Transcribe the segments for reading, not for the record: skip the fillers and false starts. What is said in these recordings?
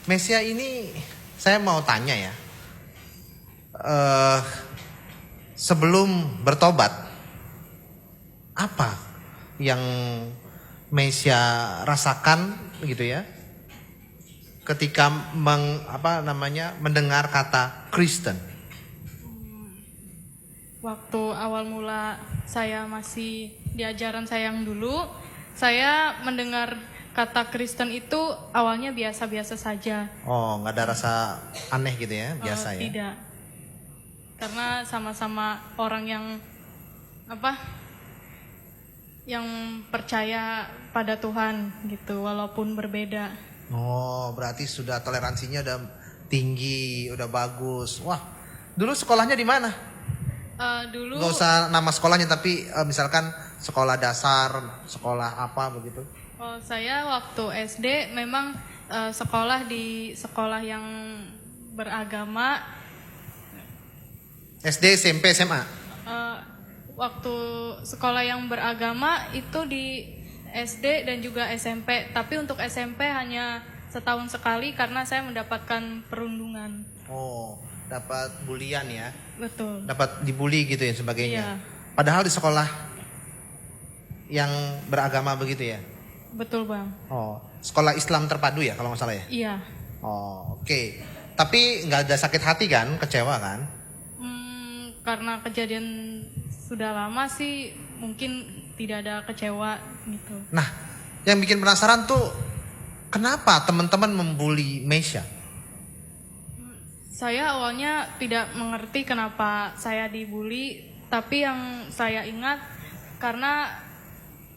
Mesia ini saya mau tanya ya. Eh, Sebelum bertobat, apa yang Mesia rasakan gitu ya? Ketika mendengar kata Kristen. Waktu awal mula saya masih di ajaran saya yang dulu, saya mendengar kata Kristen itu awalnya biasa-biasa saja. Oh, nggak ada rasa aneh gitu ya, biasa ya? Tidak, karena sama-sama orang yang yang percaya pada Tuhan gitu, walaupun berbeda. Oh, berarti sudah toleransinya udah tinggi, udah bagus. Wah, dulu sekolahnya di mana? Dulu Gak usah nama sekolahnya, tapi misalkan sekolah dasar, sekolah apa begitu? saya waktu SD memang sekolah di sekolah yang beragama. SD, SMP, SMA? Waktu sekolah yang beragama itu di SD dan juga SMP, tapi untuk SMP hanya setahun sekali karena saya mendapatkan perundungan. Oh, dapat bulian ya? Betul. Dapat dibully gitu ya sebagainya. Iya. Padahal di sekolah yang beragama begitu ya? Betul bang. Oh, sekolah Islam terpadu ya kalau nggak salah ya? Iya. Oh, oke. Tapi nggak ada sakit hati kan? Kecewa kan? Karena kejadian sudah lama sih, mungkin tidak ada kecewa gitu. Nah, yang bikin penasaran tuh kenapa teman-teman membuli Mesia? Saya awalnya tidak mengerti kenapa saya dibully, tapi yang saya ingat karena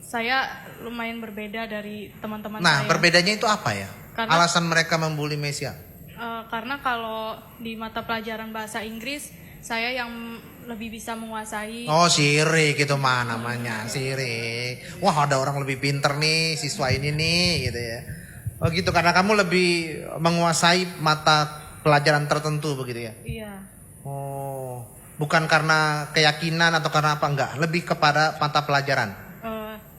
saya lumayan berbeda dari teman-teman Nah, saya. berbedanya itu apa ya? Karena- Alasan mereka membuli Mesia? Karena kalau di mata pelajaran bahasa Inggris, saya yang lebih bisa menguasai. Oh, sirik itu mah namanya, sirik. Wah, ada orang lebih pinter nih, siswa ini nih gitu ya. Oh gitu, karena kamu lebih menguasai mata pelajaran tertentu begitu ya? Iya. Oh, bukan karena keyakinan atau karena apa, enggak, lebih kepada mata pelajaran.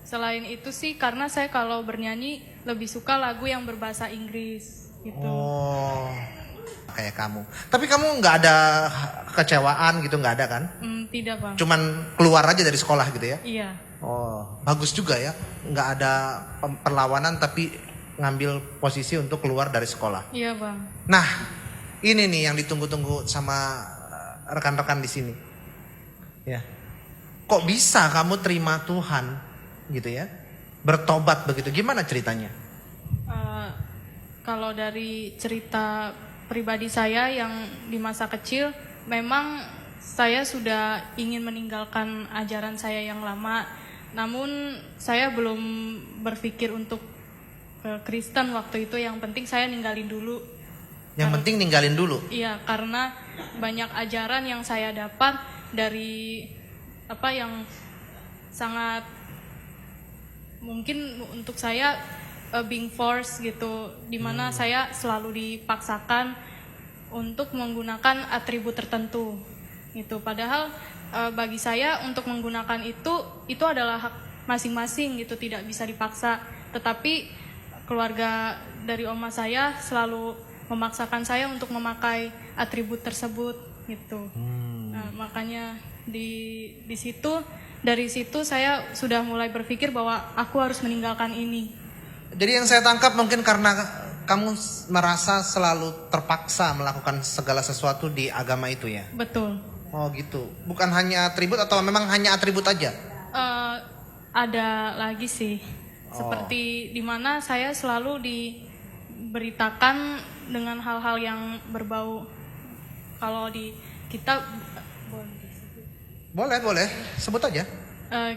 Selain itu sih karena saya kalau bernyanyi lebih suka lagu yang berbahasa Inggris gitu. Oh, kayak kamu. Tapi kamu nggak ada kekecewaan gitu, nggak ada kan? Tidak bang. Cuman keluar aja dari sekolah gitu ya? Iya. Oh, bagus juga ya. Nggak ada perlawanan tapi ngambil posisi untuk keluar dari sekolah. Iya bang. Nah, ini nih yang ditunggu-tunggu sama rekan-rekan di sini. Ya. Kok bisa kamu terima Tuhan gitu ya? Bertobat begitu. Gimana ceritanya? Kalau dari cerita pribadi saya yang di masa kecil, memang saya sudah ingin meninggalkan ajaran saya yang lama. Namun saya belum berpikir untuk ke Kristen waktu itu. Yang penting saya ninggalin dulu. Yang penting ninggalin dulu. Iya, karena banyak ajaran yang saya dapat dari yang sangat mungkin untuk saya being forced gitu, dimana saya selalu dipaksakan untuk menggunakan atribut tertentu gitu. Padahal bagi saya untuk menggunakan itu adalah hak masing-masing gitu, tidak bisa dipaksa. Tetapi keluarga dari oma saya selalu memaksakan saya untuk memakai atribut tersebut gitu. Nah, makanya di situ, dari situ saya sudah mulai berpikir bahwa aku harus meninggalkan ini. Jadi yang saya tangkap mungkin karena kamu merasa selalu terpaksa melakukan segala sesuatu di agama itu ya? Betul. Oh gitu. Bukan hanya atribut atau memang hanya atribut aja? Ada lagi sih. Seperti dimana saya selalu diberitakan dengan hal-hal yang berbau. Kalau di kita Boleh, sebut aja.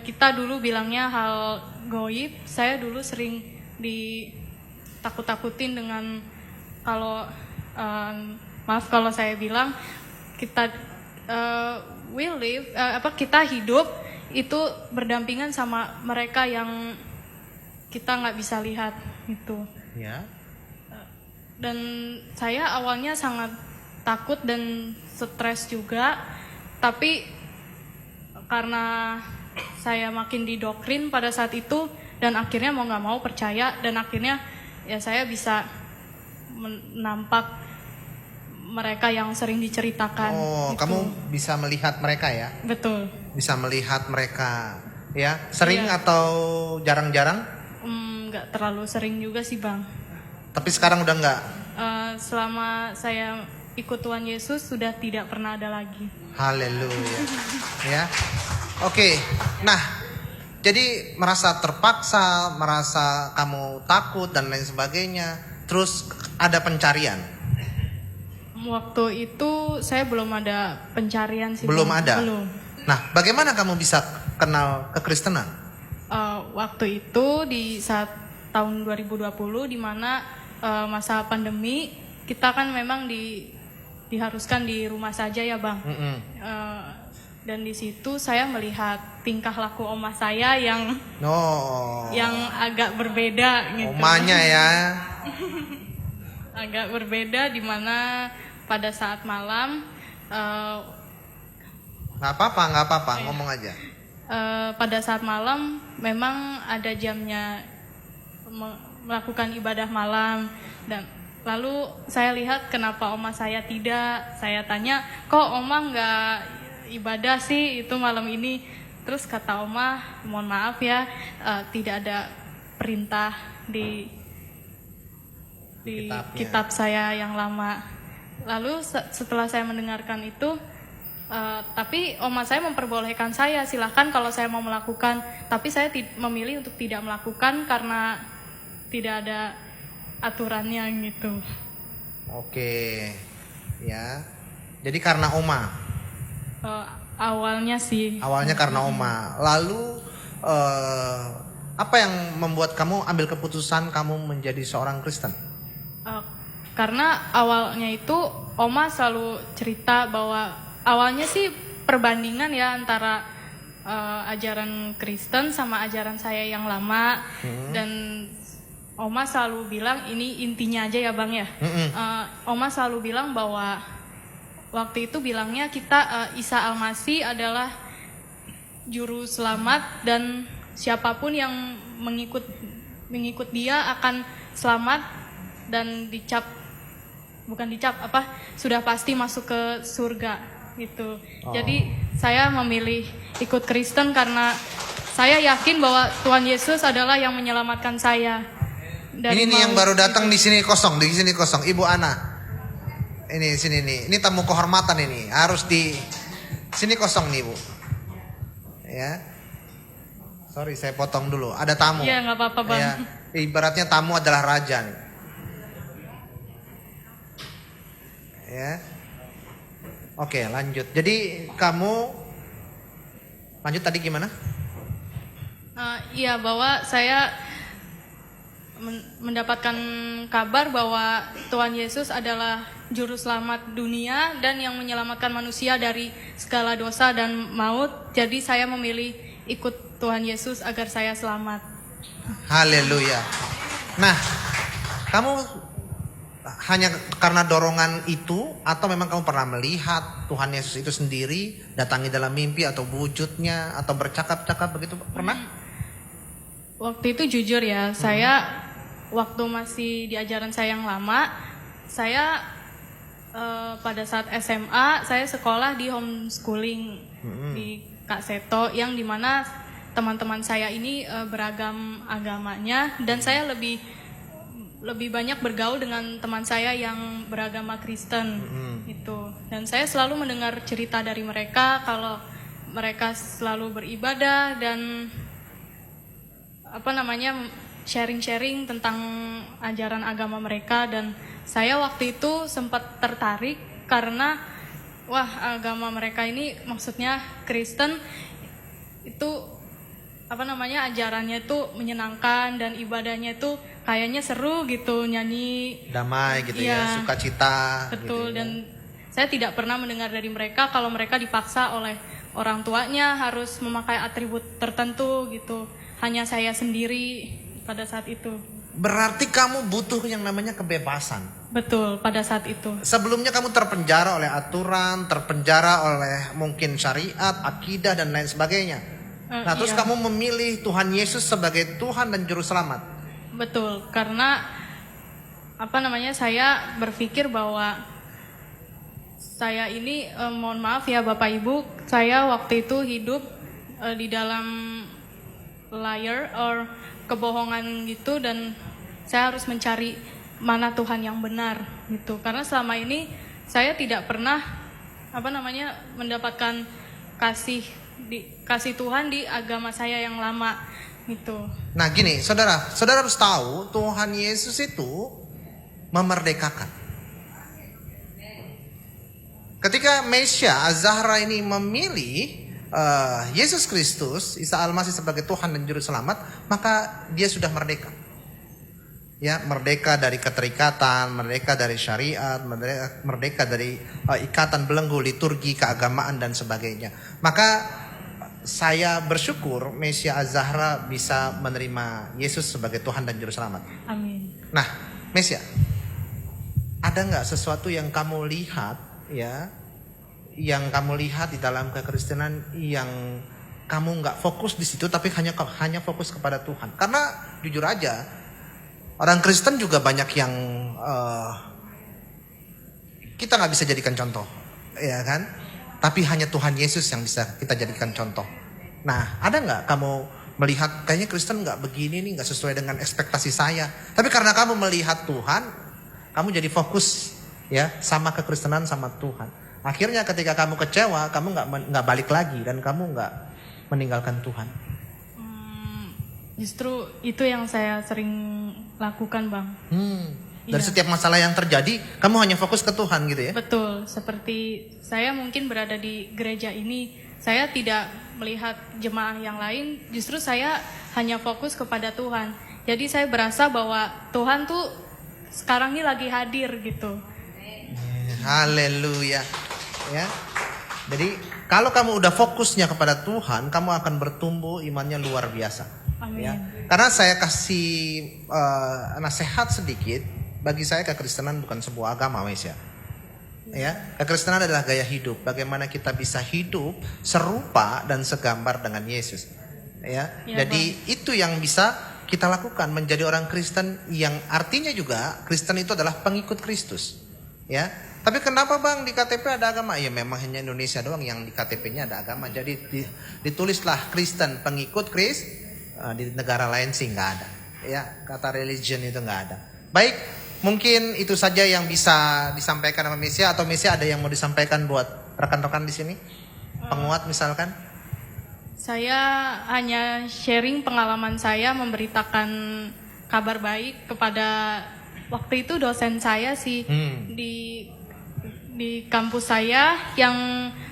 kita dulu bilangnya hal goib. Saya dulu sering ditakut-takutin dengan kalau maaf kalau saya bilang kita kita hidup itu berdampingan sama mereka yang kita nggak bisa lihat gitu. Ya. Dan saya awalnya sangat takut dan stres juga, tapi karena saya makin didoktrin pada saat itu dan akhirnya mau nggak mau percaya, dan akhirnya ya saya bisa nampak mereka yang sering diceritakan. Oh, gitu. kamu bisa melihat mereka ya? Betul. Bisa melihat mereka ya? Sering Iya. atau jarang-jarang? Nggak terlalu sering juga sih Bang. Tapi sekarang udah nggak? Selama saya ikut Tuhan Yesus sudah tidak pernah ada lagi. Haleluya. Ya. Oke. Nah, jadi merasa terpaksa, merasa kamu takut dan lain sebagainya. Terus ada pencarian. Waktu itu saya belum ada pencarian sih. Belum Bang. ada. Belum. Nah, bagaimana kamu bisa kenal kekristenan? Waktu itu di saat tahun 2020 di mana masa pandemi kita kan memang diharuskan di rumah saja ya Bang. Dan di situ saya melihat tingkah laku oma saya yang Oh. yang agak berbeda gitu. Omanya ya. Agak berbeda di mana pada saat malam Nggak apa-apa, ngomong aja. pada saat malam memang ada jamnya melakukan ibadah malam, dan lalu saya lihat kenapa oma saya tidak. Saya tanya, kok oma nggak ibadah sih itu malam ini? Terus kata oma, mohon maaf ya, tidak ada perintah di Kitabnya. kitab saya yang lama. Lalu setelah saya mendengarkan itu, tapi oma saya memperbolehkan saya, silahkan kalau saya mau melakukan. Tapi saya memilih untuk tidak melakukan karena tidak ada aturannya gitu. Oke. Ya. Jadi karena oma. Awalnya sih. Awalnya karena oma. Lalu apa yang membuat kamu ambil keputusan kamu menjadi seorang Kristen? Karena awalnya itu oma selalu cerita bahwa awalnya sih perbandingan ya antara ajaran Kristen sama ajaran saya yang lama. Dan oma selalu bilang, ini intinya aja ya Bang ya. Oma selalu bilang bahwa waktu itu bilangnya kita Isa Al-Masih adalah juru selamat dan siapapun yang mengikut dia akan selamat dan sudah pasti masuk ke surga gitu. Jadi saya memilih ikut Kristen karena saya yakin bahwa Tuhan Yesus adalah yang menyelamatkan saya. Ini nih yang baru datang di sini kosong, Ibu Ana. Ini sini nih. Ini tamu kehormatan ini. Harus di sini kosong nih, Bu. Ya. Sorry, saya potong dulu. Ada tamu. Iya, nggak apa-apa, Bang. Ya. Ibaratnya tamu adalah raja nih. Ya. Oke, lanjut. Jadi kamu lanjut tadi gimana? Iya, bahwa saya mendapatkan kabar bahwa Tuhan Yesus adalah juru selamat dunia dan yang menyelamatkan manusia dari segala dosa dan maut. Jadi saya memilih ikut Tuhan Yesus agar saya selamat. Haleluya. Nah, kamu hanya karena dorongan itu atau memang kamu pernah melihat Tuhan Yesus itu sendiri datangi dalam mimpi atau wujudnya atau bercakap-cakap begitu, pernah? Waktu itu jujur ya, saya waktu masih di ajaran saya yang lama, saya pada saat SMA saya sekolah di homeschooling di Kak Seto, yang dimana teman-teman saya ini beragam agamanya, dan saya lebih banyak bergaul dengan teman saya yang beragama Kristen itu. Dan saya selalu mendengar cerita dari mereka kalau mereka selalu beribadah dan sharing-sharing tentang ajaran agama mereka. Dan saya waktu itu sempat tertarik karena agama mereka ini, maksudnya Kristen itu ajarannya itu menyenangkan dan ibadahnya itu kayaknya seru gitu, nyanyi damai gitu ya, sukacita. Betul, gitu ya. dan saya tidak pernah mendengar dari mereka kalau mereka dipaksa oleh orang tuanya harus memakai atribut tertentu gitu. Hanya saya sendiri pada saat itu. Berarti kamu butuh yang namanya kebebasan. Betul, pada saat itu. Sebelumnya kamu terpenjara oleh aturan, terpenjara oleh mungkin syariat, akidah dan lain sebagainya. Nah, terus iya. kamu memilih Tuhan Yesus sebagai Tuhan dan Juru Selamat. Betul, karena saya berpikir bahwa saya ini mohon maaf ya Bapak Ibu, saya waktu itu hidup di dalam liar or kebohongan gitu, dan saya harus mencari mana Tuhan yang benar gitu. Karena selama ini saya tidak pernah mendapatkan kasih Tuhan di agama saya yang lama gitu. Nah gini, saudara harus tahu Tuhan Yesus itu memerdekakan. Ketika Mesia Az-Zahra ini memilih Yesus Kristus, Isa Al-Masih sebagai Tuhan dan Juru Selamat, maka dia sudah merdeka. Ya, merdeka dari keterikatan, merdeka dari syariat, merdeka dari ikatan belenggu liturgi, keagamaan dan sebagainya. Maka saya bersyukur Mesia Az-Zahra bisa menerima Yesus sebagai Tuhan dan Juru Selamat. Amin. Nah, Mesia, ada nggak sesuatu yang kamu lihat, ya, yang kamu lihat di dalam kekristenan yang kamu nggak fokus di situ, tapi hanya fokus kepada Tuhan? Karena jujur aja, orang Kristen juga banyak yang kita nggak bisa jadikan contoh, ya kan? Tapi hanya Tuhan Yesus yang bisa kita jadikan contoh. Nah, ada nggak kamu melihat kayaknya Kristen nggak begini nih, nggak sesuai dengan ekspektasi saya. Tapi karena kamu melihat Tuhan, kamu jadi fokus ya sama kekristenan, sama Tuhan. Akhirnya ketika kamu kecewa, kamu nggak balik lagi dan kamu nggak meninggalkan Tuhan. Justru itu yang saya sering lakukan, Bang. Dari Iya. setiap masalah yang terjadi, kamu hanya fokus ke Tuhan gitu ya? Betul, seperti saya mungkin berada di gereja ini, saya tidak melihat jemaah yang lain, justru saya hanya fokus kepada Tuhan. Jadi saya berasa bahwa Tuhan tuh sekarang ini lagi hadir gitu. Haleluya. Ya. Jadi kalau kamu udah fokusnya kepada Tuhan, kamu akan bertumbuh imannya luar biasa. Amin. Ya. Karena saya kasih nasihat sedikit. Bagi saya kekristenan bukan sebuah agama, Mes ya. Ya, kekristenan adalah gaya hidup. Bagaimana kita bisa hidup serupa dan segambar dengan Yesus. Ya. Ya, Jadi Bang. itu yang bisa kita lakukan, menjadi orang Kristen yang artinya juga Kristen itu adalah pengikut Kristus. Ya. Tapi kenapa Bang di KTP ada agama? Ya memang hanya Indonesia doang yang di KTP-nya ada agama. Jadi ditulislah Kristen pengikut Kristus. Di negara lain sih nggak ada. Ya, kata religion itu nggak ada. Baik, mungkin itu saja yang bisa disampaikan sama Mesia, atau Mesia ada yang mau disampaikan buat rekan-rekan di sini? Penguat misalkan? Saya hanya sharing pengalaman saya memberitakan kabar baik kepada waktu itu dosen saya sih di kampus saya yang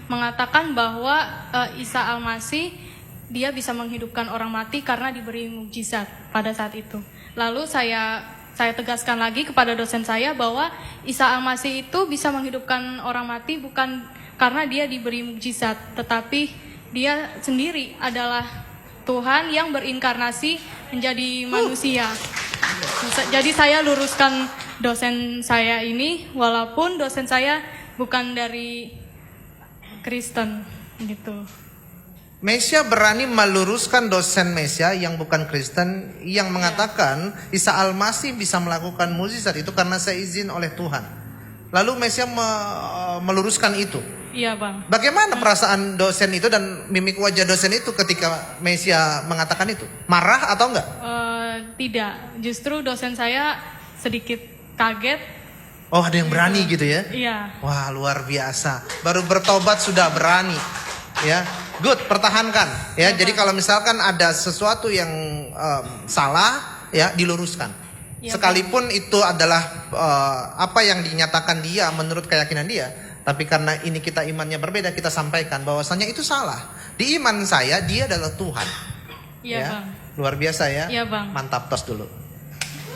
mengatakan bahwa Isa Al-Masih dia bisa menghidupkan orang mati karena diberi mukjizat pada saat itu. Lalu saya tegaskan lagi kepada dosen saya bahwa Isa Al-Masih itu bisa menghidupkan orang mati bukan karena dia diberi mukjizat, tetapi dia sendiri adalah Tuhan yang berinkarnasi menjadi manusia. Jadi saya luruskan dosen saya ini, walaupun dosen saya bukan dari Kristen gitu. Mesia berani meluruskan dosen Mesia yang bukan Kristen, yang mengatakan Isa Al-Masih bisa melakukan mukjizat itu karena seizin oleh Tuhan. Lalu Mesia meluruskan itu. Iya Bang. Bagaimana perasaan dosen itu dan mimik wajah dosen itu ketika Mesia mengatakan itu? Marah atau enggak? Tidak, justru dosen saya sedikit kaget. Oh, ada yang berani gitu ya? Iya. Wah, luar biasa. Baru bertobat sudah berani. Ya, good, pertahankan. Ya, jadi kalau misalkan ada sesuatu yang salah, ya diluruskan. Ya, Sekalipun itu adalah apa yang dinyatakan dia menurut keyakinan dia, tapi karena ini kita imannya berbeda, kita sampaikan bahwasanya itu salah. Di iman saya dia adalah Tuhan. Iya Ya, Bang. luar biasa ya. Iya, Bang. Mantap, tos dulu.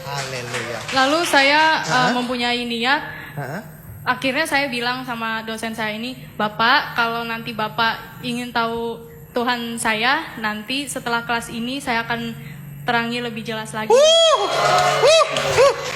Haleluya. Lalu saya mempunyai niat. Hah? Akhirnya saya bilang sama dosen saya ini, Bapak, kalau nanti Bapak ingin tahu Tuhan saya, nanti setelah kelas ini saya akan terangi lebih jelas lagi.